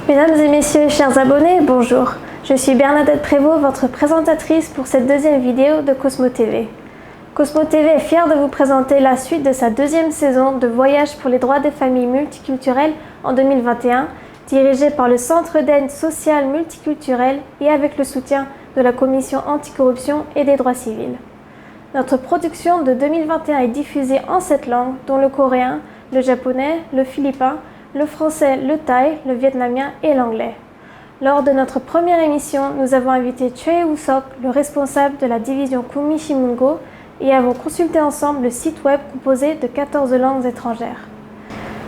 Mesdames et messieurs, chers abonnés, bonjour. Je suis Bernadette Prévost, votre présentatrice pour cette deuxième vidéo de Cosmo TV. Cosmo TV est fier de vous présenter la suite de sa deuxième saison de Voyage pour les droits des familles multiculturelles en 2021, dirigée par le Centre d'aide sociale multiculturelle et avec le soutien de la Commission anticorruption et des droits civils. Notre production de 2021 est diffusée en 7 langues, dont le coréen, le japonais, le philippin, le français, le thaï, le vietnamien et l'anglais. Lors de notre première émission, nous avons invité Choi Woo-sok, le responsable de la division Kumi Shimungo, et avons consulté ensemble le site web composé de 14 langues étrangères.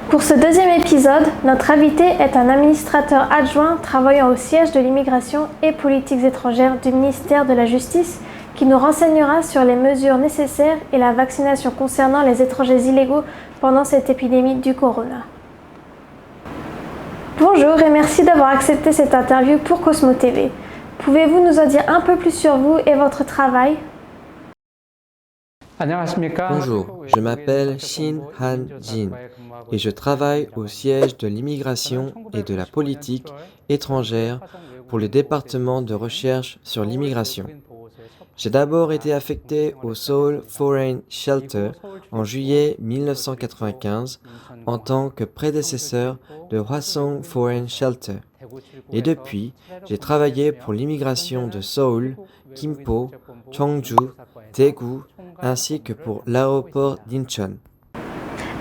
Pour ce deuxième épisode, notre invité est un administrateur adjoint travaillant au siège de l'immigration et politiques étrangères du ministère de la Justice qui nous renseignera sur les mesures nécessaires et la vaccination concernant les étrangers illégaux pendant cette épidémie du corona. Bonjour et merci d'avoir accepté cette interview pour Cosmo TV. Pouvez-vous nous en dire un peu plus sur vous et votre travail ? Bonjour, je m'appelle Shin Han-jin et je travaille au siège de l'immigration et de la politique étrangère pour le département de recherche sur l'immigration. J'ai d'abord été affecté au Seoul Foreign Shelter en juillet 1995 en tant que prédécesseur de Hwasong Foreign Shelter. Et depuis, j'ai travaillé pour l'immigration de Seoul, Gimpo, Cheongju, Daegu, ainsi que pour l'aéroport d'Incheon.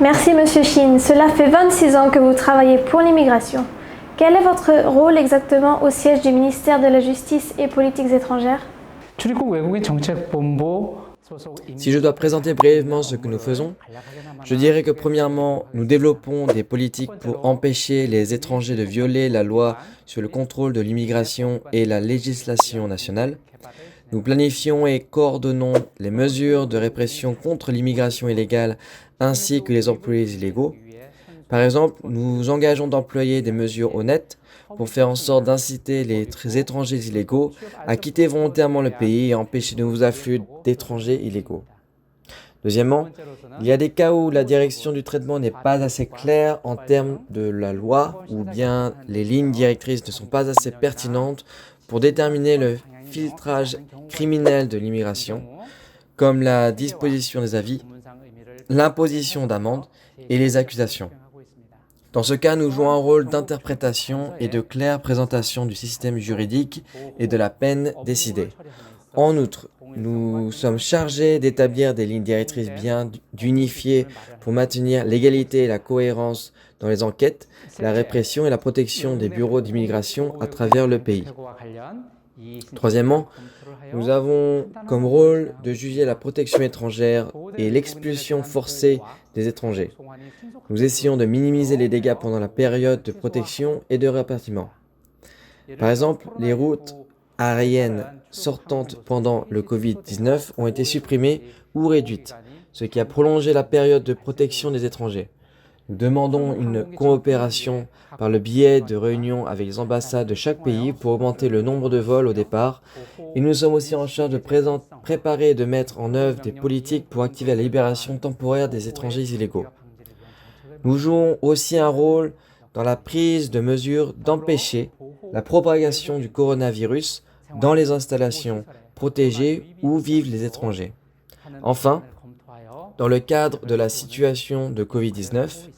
Merci Monsieur Shin. Cela fait 26 ans que vous travaillez pour l'immigration. Quel est votre rôle exactement au siège du ministère de la Justice et Politiques étrangères ? Si je dois présenter brièvement ce que nous faisons, je dirais que premièrement, nous développons des politiques pour empêcher les étrangers de violer la loi sur le contrôle de l'immigration et la législation nationale. Nous planifions et coordonnons les mesures de répression contre l'immigration illégale ainsi que les employés illégaux. Par exemple, nous engageons d'employer des mesures honnêtes pour faire en sorte d'inciter les étrangers illégaux à quitter volontairement le pays et empêcher de nouveaux afflux d'étrangers illégaux. Deuxièmement, il y a des cas où la direction du traitement n'est pas assez claire en termes de la loi ou bien les lignes directrices ne sont pas assez pertinentes pour déterminer le filtrage criminel de l'immigration, comme la disposition des avis, l'imposition d'amendes et les accusations. Dans ce cas, nous jouons un rôle d'interprétation et de claire présentation du système juridique et de la peine décidée. En outre, nous sommes chargés d'établir des lignes directrices bien d'unifier pour maintenir l'égalité et la cohérence dans les enquêtes, la répression et la protection des bureaux d'immigration à travers le pays. Troisièmement, nous avons comme rôle de juger la protection étrangère et l'expulsion forcée des étrangers. Nous essayons de minimiser les dégâts pendant la période de protection et de rapatriement. Par exemple, les routes aériennes sortantes pendant le Covid-19 ont été supprimées ou réduites, ce qui a prolongé la période de protection des étrangers. Nous demandons une coopération par le biais de réunions avec les ambassades de chaque pays pour augmenter le nombre de vols au départ et nous sommes aussi en charge de préparer et de mettre en œuvre des politiques pour activer la libération temporaire des étrangers illégaux. Nous jouons aussi un rôle dans la prise de mesures d'empêcher la propagation du coronavirus dans les installations protégées où vivent les étrangers. Enfin, dans le cadre de la situation de Covid-19,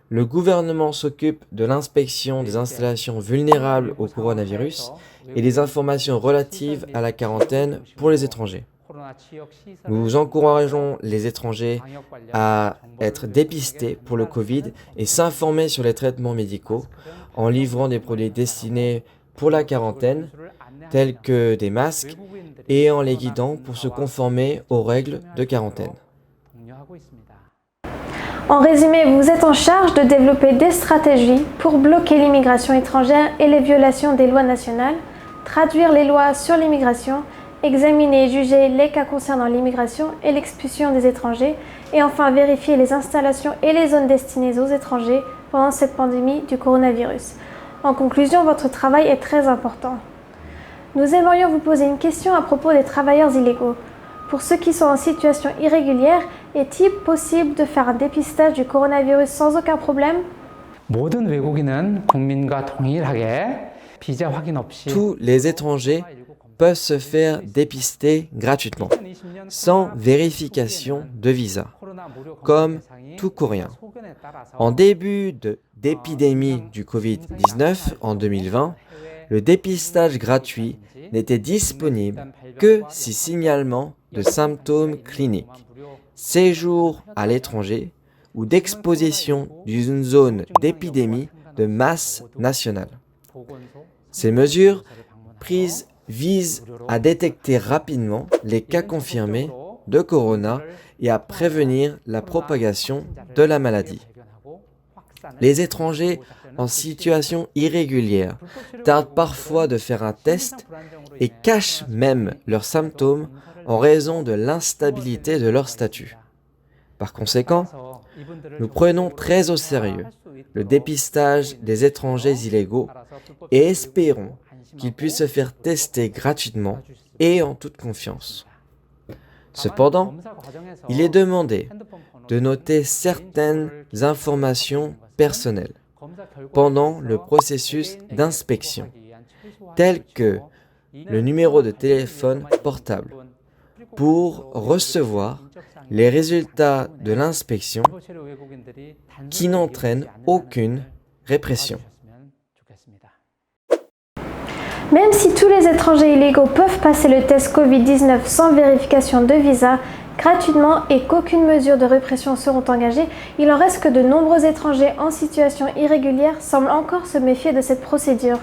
le gouvernement s'occupe de l'inspection des installations vulnérables au coronavirus et des informations relatives à la quarantaine pour les étrangers. Nous encourageons les étrangers à être dépistés pour le Covid et s'informer sur les traitements médicaux en livrant des produits destinés pour la quarantaine, tels que des masques, et en les guidant pour se conformer aux règles de quarantaine. En résumé, vous êtes en charge de développer des stratégies pour bloquer l'immigration étrangère et les violations des lois nationales, traduire les lois sur l'immigration, examiner et juger les cas concernant l'immigration et l'expulsion des étrangers, et enfin vérifier les installations et les zones destinées aux étrangers pendant cette pandémie du coronavirus. En conclusion, votre travail est très important. Nous aimerions vous poser une question à propos des travailleurs illégaux. Pour ceux qui sont en situation irrégulière, est-il possible de faire un dépistage du coronavirus sans aucun problème ? 모든 외국인은 국민과 동일하게 비자 확인 없이 Tous les étrangers peuvent se faire dépister gratuitement, sans vérification de visa, comme tout Coréen. En début d'épidémie du Covid-19 en 2020, le dépistage gratuit n'était disponible que si signalement de symptômes cliniques, séjour à l'étranger ou d'exposition d'une zone d'épidémie de masse nationale. Ces mesures prises visent à détecter rapidement les cas confirmés de corona et à prévenir la propagation de la maladie. Les étrangers en situation irrégulière tardent parfois de faire un test et cachent même leurs symptômes en raison de l'instabilité de leur statut. Par conséquent, nous prenons très au sérieux le dépistage des étrangers illégaux et espérons qu'ils puissent se faire tester gratuitement et en toute confiance. Cependant, il est demandé de noter certaines informations personnelles pendant le processus d'inspection, telles que le numéro de téléphone portable, pour recevoir les résultats de l'inspection qui n'entraînent aucune répression. Même si tous les étrangers illégaux peuvent passer le test Covid-19 sans vérification de visa, gratuitement et qu'aucune mesure de répression seront engagées, il en reste que de nombreux étrangers en situation irrégulière semblent encore se méfier de cette procédure.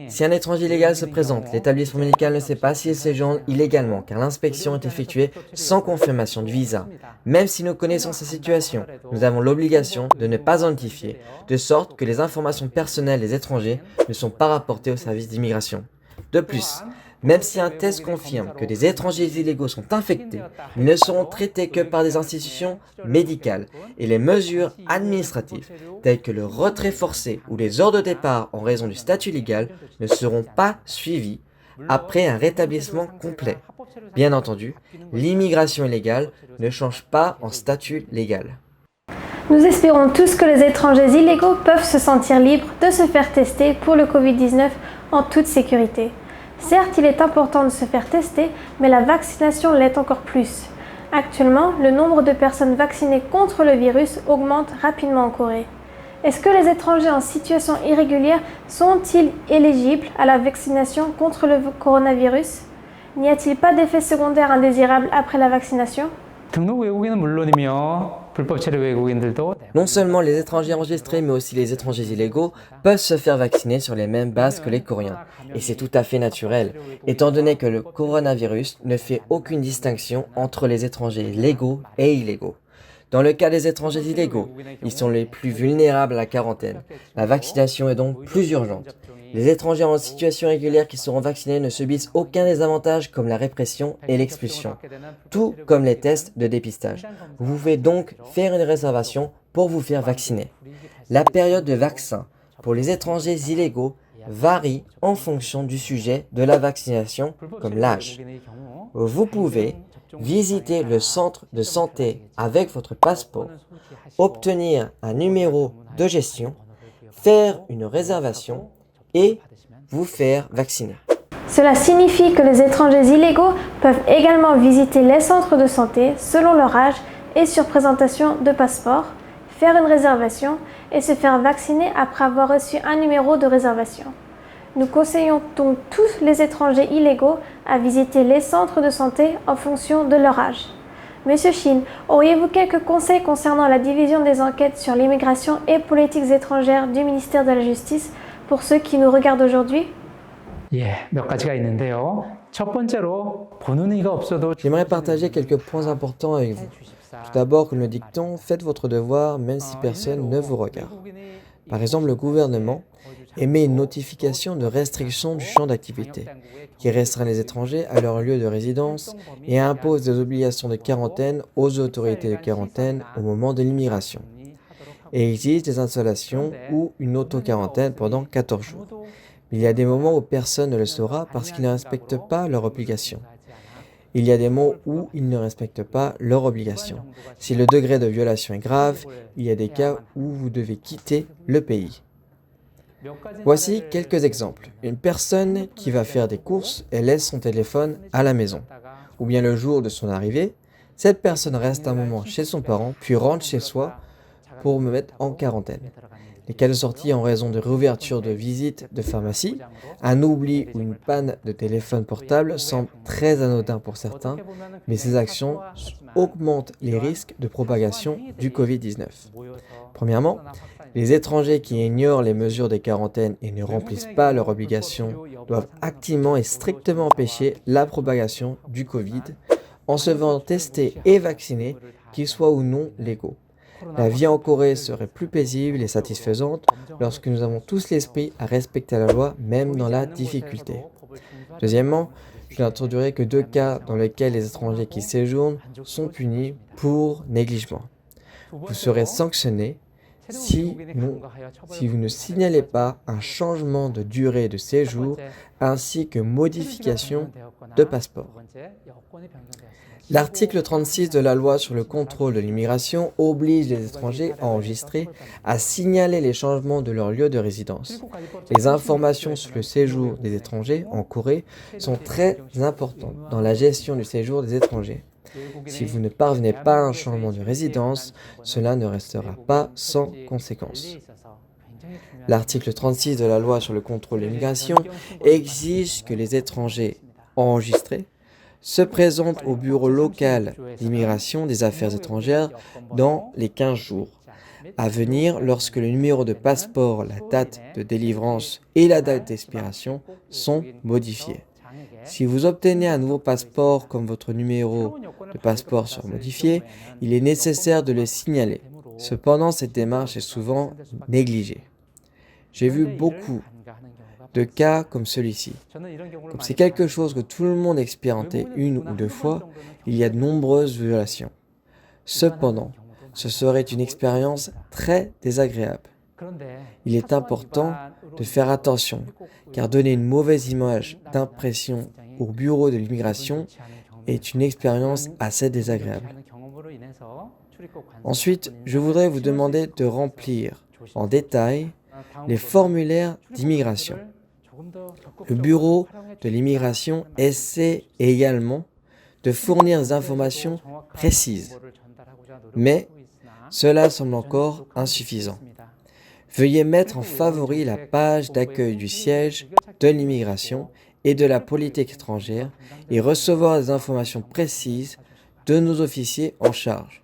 Si un étranger illégal se présente, l'établissement médical ne sait pas s'il séjourne illégalement car l'inspection est effectuée sans confirmation de visa. Même si nous connaissons sa situation, nous avons l'obligation de ne pas en notifier, de sorte que les informations personnelles des étrangers ne sont pas rapportées au service d'immigration. De plus, même si un test confirme que des étrangers illégaux sont infectés, ils ne seront traités que par des institutions médicales et les mesures administratives, telles que le retrait forcé ou les ordres de départ en raison du statut légal, ne seront pas suivis après un rétablissement complet. Bien entendu, l'immigration illégale ne change pas en statut légal. Nous espérons tous que les étrangers illégaux peuvent se sentir libres de se faire tester pour le Covid-19 en toute sécurité. Certes, il est important de se faire tester, mais la vaccination l'est encore plus. Actuellement, le nombre de personnes vaccinées contre le virus augmente rapidement en Corée. Est-ce que les étrangers en situation irrégulière sont-ils éligibles à la vaccination contre le coronavirus? N'y a-t-il pas d'effets secondaires indésirables après la vaccination? Non seulement les étrangers enregistrés, mais aussi les étrangers illégaux peuvent se faire vacciner sur les mêmes bases que les Coréens. Et c'est tout à fait naturel, étant donné que le coronavirus ne fait aucune distinction entre les étrangers légaux et illégaux. Dans le cas des étrangers illégaux, ils sont les plus vulnérables à la quarantaine. La vaccination est donc plus urgente. Les étrangers en situation régulière qui seront vaccinés ne subissent aucun désavantage comme la répression et l'expulsion, tout comme les tests de dépistage. Vous pouvez donc faire une réservation pour vous faire vacciner. La période de vaccin pour les étrangers illégaux varie en fonction du sujet de la vaccination, comme l'âge. Vous pouvez visiter le centre de santé avec votre passeport, obtenir un numéro de gestion, faire une réservation et vous faire vacciner. Cela signifie que les étrangers illégaux peuvent également visiter les centres de santé selon leur âge et sur présentation de passeport, faire une réservation et se faire vacciner après avoir reçu un numéro de réservation. Nous conseillons donc tous les étrangers illégaux à visiter les centres de santé en fonction de leur âge. Monsieur Shin, auriez-vous quelques conseils concernant la division des enquêtes sur l'immigration et politiques étrangères du ministère de la Justice pour ceux qui nous regardent aujourd'hui? J'aimerais partager quelques points importants avec vous. Tout d'abord, comme le dicton, faites votre devoir même si personne ne vous regarde. Par exemple, le gouvernement émet une notification de restriction du champ d'activité, qui restreint les étrangers à leur lieu de résidence et impose des obligations de quarantaine aux autorités de quarantaine au moment de l'immigration, et exige des installations ou une auto-quarantaine pendant 14 jours. Mais il y a des moments où personne ne le saura parce qu'ils ne respectent pas leurs obligations. Il y a des mots où ils ne respectent pas leurs obligations. Si le degré de violation est grave, il y a des cas où vous devez quitter le pays. Voici quelques exemples. Une personne qui va faire des courses et laisse son téléphone à la maison. Ou bien le jour de son arrivée, cette personne reste un moment chez son parent, puis rentre chez soi pour me mettre en quarantaine. Les cas de sortie en raison de réouverture de visite de pharmacie, un oubli ou une panne de téléphone portable semblent très anodins pour certains, mais ces actions augmentent les risques de propagation du Covid-19. Premièrement, les étrangers qui ignorent les mesures de quarantaine et ne remplissent pas leurs obligations doivent activement et strictement empêcher la propagation du Covid en se faisant tester et vacciner, qu'ils soient ou non légaux. La vie en Corée serait plus paisible et satisfaisante lorsque nous avons tous l'esprit à respecter la loi, même dans la difficulté. Deuxièmement, je n'introduirai que 2 cas dans lesquels les étrangers qui séjournent sont punis pour négligement. Vous serez sanctionné si vous ne signalez pas un changement de durée de séjour ainsi que modification de passeport. L'article 36 de la loi sur le contrôle de l'immigration oblige les étrangers enregistrés à signaler les changements de leur lieu de résidence. Les informations sur le séjour des étrangers en Corée sont très importantes dans la gestion du séjour des étrangers. Si vous ne parvenez pas à un changement de résidence, cela ne restera pas sans conséquence. L'article 36 de la loi sur le contrôle de l'immigration exige que les étrangers enregistrés se présentent au bureau local d'immigration des affaires étrangères dans les 15 jours à venir lorsque le numéro de passeport, la date de délivrance et la date d'expiration sont modifiés. Si vous obtenez un nouveau passeport comme votre numéro de passeport sera modifié, il est nécessaire de le signaler. Cependant, cette démarche est souvent négligée. J'ai vu beaucoup de cas comme celui-ci. Comme c'est quelque chose que tout le monde a expérimenté 1 ou 2 fois, il y a de nombreuses violations. Cependant, ce serait une expérience très désagréable. Il est important de faire attention, car donner une mauvaise image d'impression au bureau de l'immigration est une expérience assez désagréable. Ensuite, je voudrais vous demander de remplir en détail les formulaires d'immigration. Le bureau de l'immigration essaie également de fournir des informations précises, mais cela semble encore insuffisant. Veuillez mettre en favori la page d'accueil du siège de l'immigration et de la politique étrangère et recevoir des informations précises de nos officiers en charge.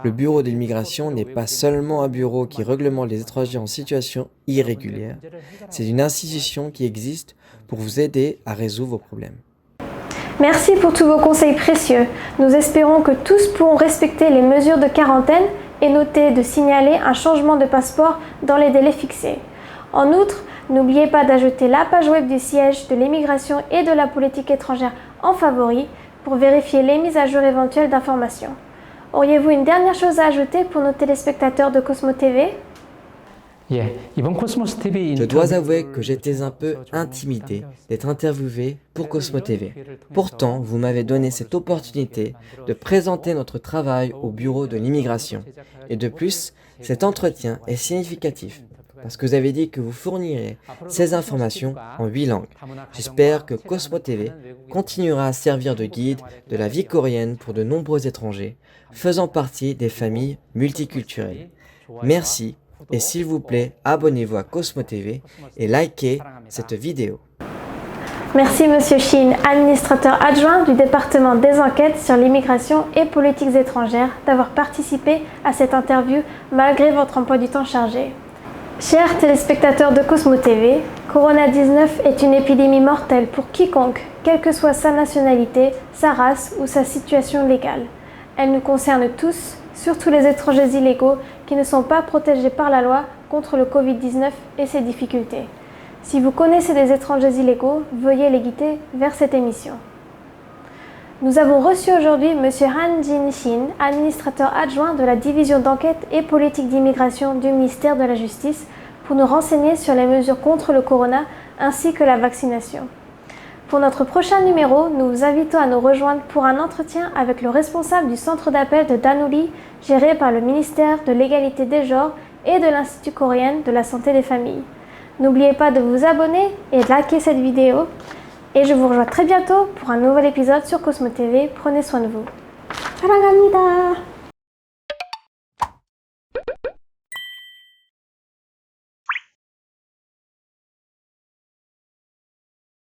Le bureau de l'immigration n'est pas seulement un bureau qui réglemente les étrangers en situation irrégulière, c'est une institution qui existe pour vous aider à résoudre vos problèmes. Merci pour tous vos conseils précieux. Nous espérons que tous pourront respecter les mesures de quarantaine et noter de signaler un changement de passeport dans les délais fixés. En outre, n'oubliez pas d'ajouter la page web du siège de l'immigration et de la politique étrangère en favori pour vérifier les mises à jour éventuelles d'informations. Auriez-vous une dernière chose à ajouter pour nos téléspectateurs de Cosmo TV ? Je dois avouer que j'étais un peu intimidé d'être interviewé pour Cosmo TV. Pourtant, vous m'avez donné cette opportunité de présenter notre travail au bureau de l'immigration. Et de plus, cet entretien est significatif parce que vous avez dit que vous fournirez ces informations en 8 langues. J'espère que Cosmo TV continuera à servir de guide de la vie coréenne pour de nombreux étrangers, faisant partie des familles multiculturelles. Merci. Et s'il vous plaît, abonnez-vous à Cosmo TV et likez cette vidéo. Merci Monsieur Shin, administrateur adjoint du département des enquêtes sur l'immigration et politiques étrangères, d'avoir participé à cette interview malgré votre emploi du temps chargé. Chers téléspectateurs de Cosmo TV, Corona-19 est une épidémie mortelle pour quiconque, quelle que soit sa nationalité, sa race ou sa situation légale. Elle nous concerne tous, surtout les étrangers illégaux qui ne sont pas protégés par la loi contre le Covid-19 et ses difficultés. Si vous connaissez des étrangers illégaux, veuillez les guider vers cette émission. Nous avons reçu aujourd'hui M. Han Jin-shin, administrateur adjoint de la division d'enquête et politique d'immigration du ministère de la Justice, pour nous renseigner sur les mesures contre le corona ainsi que la vaccination. Pour notre prochain numéro, nous vous invitons à nous rejoindre pour un entretien avec le responsable du centre d'appel de Danuli, géré par le ministère de l'Égalité des genres et de l'Institut coréen de la santé des familles. N'oubliez pas de vous abonner et de liker cette vidéo. Et je vous rejoins très bientôt pour un nouvel épisode sur Cosmo TV. Prenez soin de vous. 사랑합니다.